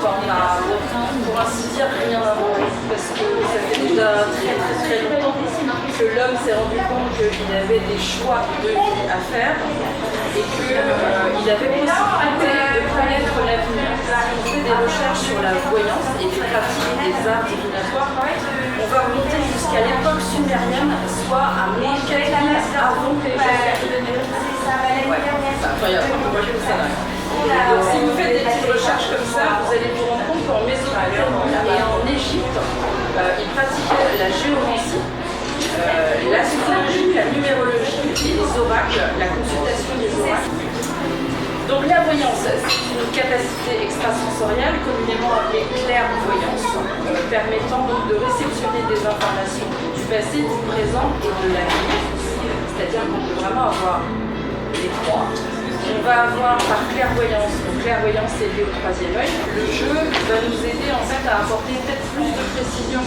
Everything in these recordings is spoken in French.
t'en as pour ainsi dire rien inventé parce que ça fait déjà très longtemps que l'homme s'est rendu compte qu'il avait des choix de vie à faire et qu'il avait possibilité de connaître l'avenir. On fait des recherches sur la voyance et des pratiques des arts divinatoires. On va remonter jusqu'à l'époque sumérienne, soit à moins 4000 avant que les donc si vous faites des petites recherches comme ça, vous allez vous rendre compte qu'en Mésopotamie et en Égypte, ils pratiquaient la géomancie, l'astrologie, la numérologie et les oracles, la consultation des oracles. Donc la voyance, c'est une capacité extrasensorielle, communément appelée clairvoyance, permettant donc de réceptionner des informations du passé, du présent et de l'avenir. C'est-à-dire qu'on peut vraiment avoir les trois. On va avoir par clairvoyance, donc clairvoyance c'est lié au troisième œil. Le jeu va nous aider en fait à apporter peut-être plus de précision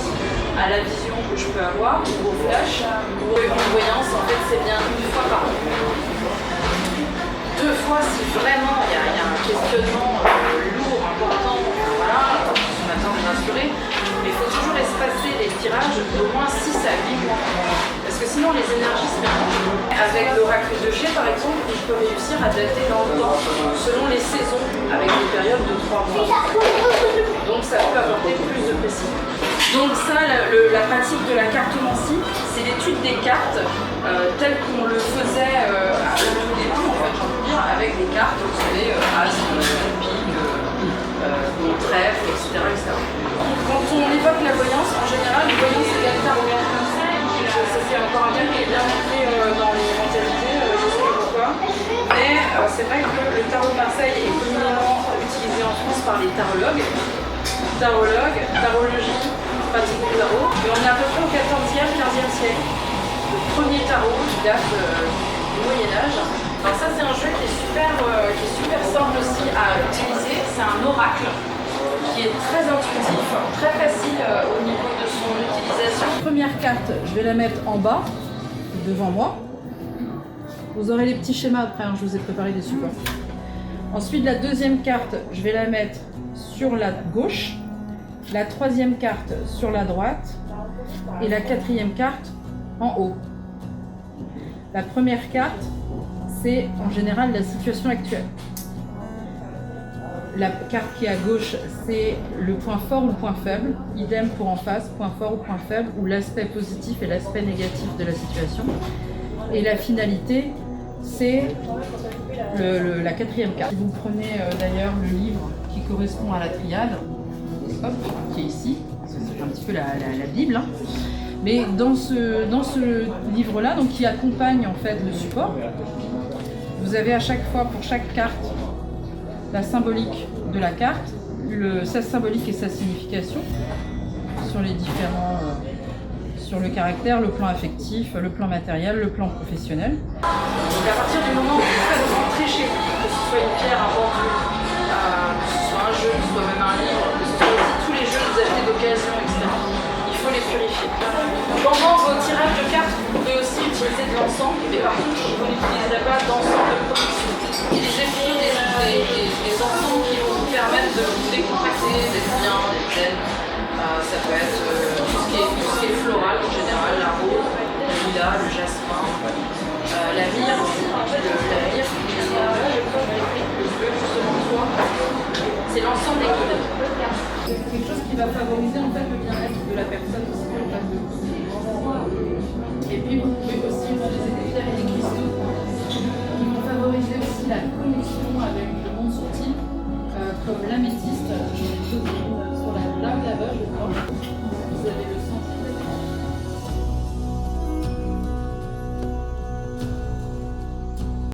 à la vision que je peux avoir, ou au flash, ou en voyance, en fait c'est bien une fois par an. Deux fois si vraiment il y a un questionnement lourd, important, voilà, on attend de rassurer, mais il faut toujours espacer les tirages d'au moins 6 à 8 mois. Parce que sinon les énergies se mélangent. Avec l'oracle de G par exemple, on peut réussir à dater dans le temps selon les saisons, avec des périodes de 3 mois. Donc ça peut apporter plus de précision. Donc ça, la pratique de la cartomancie, c'est l'étude des cartes telles qu'on le faisait à tout début, en fait, avec des cartes, vous savez, as, pique, trèfle, etc., etc. Quand on évoque la voyance, en général, la voyance égale tarot. Ça c'est encore un terme qui est bien montré dans les mentalités, je sais pas pourquoi. Mais c'est vrai que le tarot de Marseille est communément utilisé en France par les tarologues. Tarologie, pratique du tarot. Et on est à peu près au 14e, 15e siècle. Le premier tarot qui date du Moyen-Âge. Alors ça c'est un jeu qui est super simple aussi à utiliser. C'est un oracle qui est très intuitif, très facile au niveau de son utilisation. Première carte, je vais la mettre en bas, devant moi. Vous aurez les petits schémas après, hein, je vous ai préparé des supports. Ensuite, la deuxième carte, je vais la mettre sur la gauche. La troisième carte sur la droite. Et la quatrième carte en haut. La première carte, c'est en général la situation actuelle. La carte qui est à gauche, c'est le point fort ou le point faible. Idem pour en face, point fort ou point faible, ou l'aspect positif et l'aspect négatif de la situation. Et la finalité, c'est la quatrième carte. Vous prenez d'ailleurs le livre qui correspond à la triade, hop, qui est ici, c'est un petit peu la Bible. Hein. Mais dans ce livre-là, donc qui accompagne en fait le support, vous avez à chaque fois, pour chaque carte, la symbolique de la carte, sa symbolique et sa signification sur les différents, sur le caractère, le plan affectif, le plan matériel, le plan professionnel. Donc à partir du moment où vous faites rentrer chez vous, que ce soit une pierre, un pendule, que ce soit un jeu, que ce soit même un livre, que ce soit aussi tous les jeux que vous achetez d'occasion, etc. Il faut les purifier. Pendant vos tirages de cartes, vous pouvez aussi utiliser de l'encens, mais par contre, vous n'utiliserez pas d'encens de production. Utilisez des encens qui vont vous permettre de vous décontracter, d'être bien, d'être zen. Ça peut être tout ce qui est floral en général, la rose, le lilas, le jasmin, la myrrhe aussi, la myrrhe, le bleu justement de soie. C'est l'ensemble des codes. C'est quelque chose qui va favoriser en fait le bien-être de la personne aussi en face de vous. Et puis vous pouvez aussi utiliser des pierres et des cristaux qui vont favoriser aussi la connexion avec le monde subtil, comme l'améthyste, j'en ai deux sur la lave laveuse, je crois.